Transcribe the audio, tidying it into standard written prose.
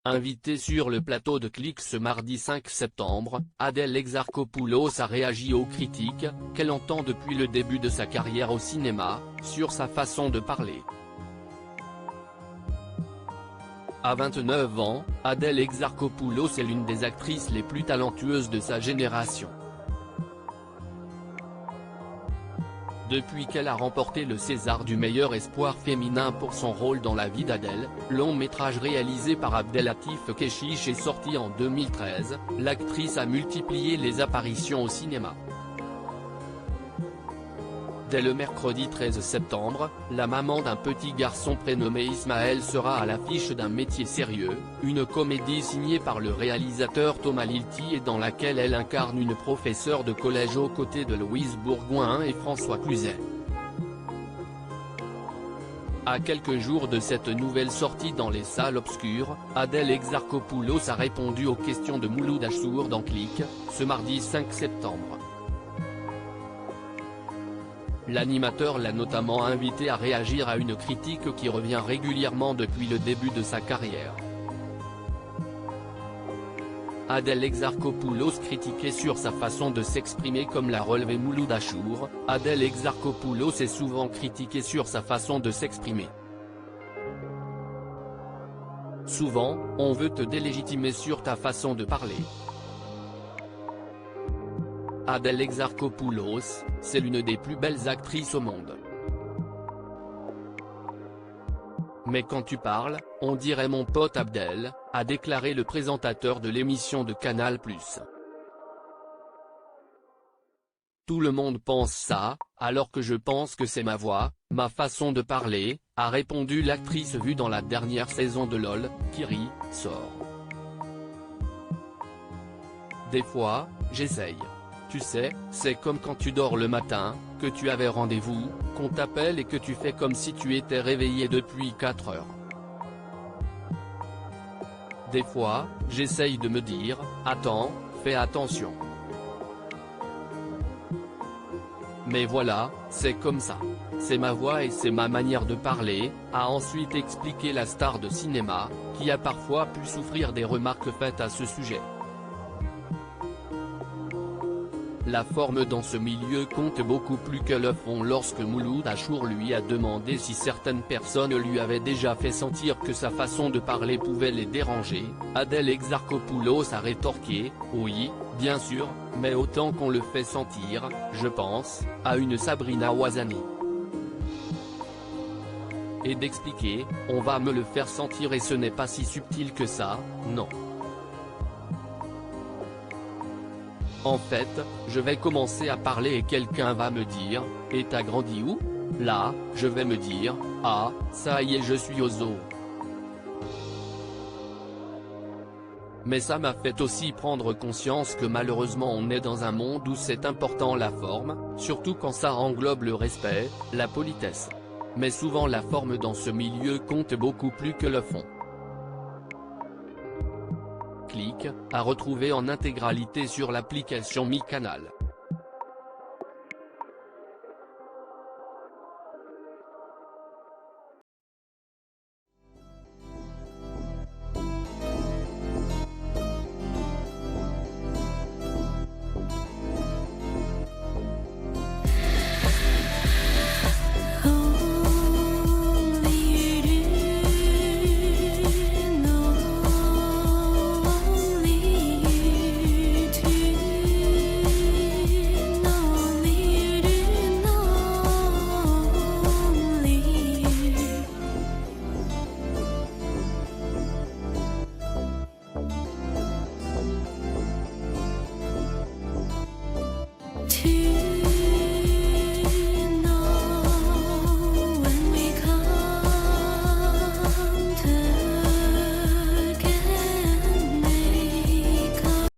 Invitée sur le plateau de Click ce mardi 5 septembre, Adèle Exarchopoulos a réagi aux critiques, qu'elle entend depuis le début de sa carrière au cinéma, sur sa façon de parler. À 29 ans, Adèle Exarchopoulos est l'une des actrices les plus talentueuses de sa génération. Depuis qu'elle a remporté le César du meilleur espoir féminin pour son rôle dans La vie d'Adèle, long métrage réalisé par Abdellatif Kechiche et sorti en 2013, l'actrice a multiplié les apparitions au cinéma. Dès le mercredi 13 septembre, la maman d'un petit garçon prénommé Ismaël sera à l'affiche d'Un métier sérieux, une comédie signée par le réalisateur Thomas Lilti et dans laquelle elle incarne une professeure de collège aux côtés de Louise Bourgoin et François Cluzet. À quelques jours de cette nouvelle sortie dans les salles obscures, Adèle Exarchopoulos a répondu aux questions de Mouloud Achour dans Click, ce mardi 5 septembre. L'animateur l'a notamment invité à réagir à une critique qui revient régulièrement depuis le début de sa carrière. Adèle Exarchopoulos critiquée sur sa façon de s'exprimer comme l'a relevé Mouloud Achour, Adèle Exarchopoulos est souvent critiquée sur sa façon de s'exprimer. Souvent, on veut te délégitimer sur ta façon de parler. Adèle Exarchopoulos, c'est l'une des plus belles actrices au monde. Mais quand tu parles, on dirait mon pote Abdel, a déclaré le présentateur de l'émission de Canal+. Tout le monde pense ça, alors que je pense que c'est ma voix, ma façon de parler, a répondu l'actrice vue dans la dernière saison de LOL, Kiri, sort. Des fois, j'essaye. Tu sais, c'est comme quand tu dors le matin, que tu avais rendez-vous, qu'on t'appelle et que tu fais comme si tu étais réveillé depuis 4 heures. Des fois, j'essaye de me dire, attends, fais attention. Mais voilà, c'est comme ça. C'est ma voix et c'est ma manière de parler, a ensuite expliqué la star de cinéma, qui a parfois pu souffrir des remarques faites à ce sujet. La forme dans ce milieu compte beaucoup plus que le fond. Lorsque Mouloud Achour lui a demandé si certaines personnes lui avaient déjà fait sentir que sa façon de parler pouvait les déranger, Adèle Exarchopoulos a rétorqué, oui, bien sûr, mais autant qu'on le fait sentir, je pense, à une Sabrina Ouazani. Et d'expliquer, on va me le faire sentir et ce n'est pas si subtil que ça, non. En fait, je vais commencer à parler et quelqu'un va me dire, et t'as grandi où? Là, je vais me dire, ah, ça y est je suis au zoo. Mais ça m'a fait aussi prendre conscience que malheureusement on est dans un monde où c'est important la forme, surtout quand ça englobe le respect, la politesse. Mais souvent la forme dans ce milieu compte beaucoup plus que le fond. Click, à retrouver en intégralité sur l'application Mi Canal.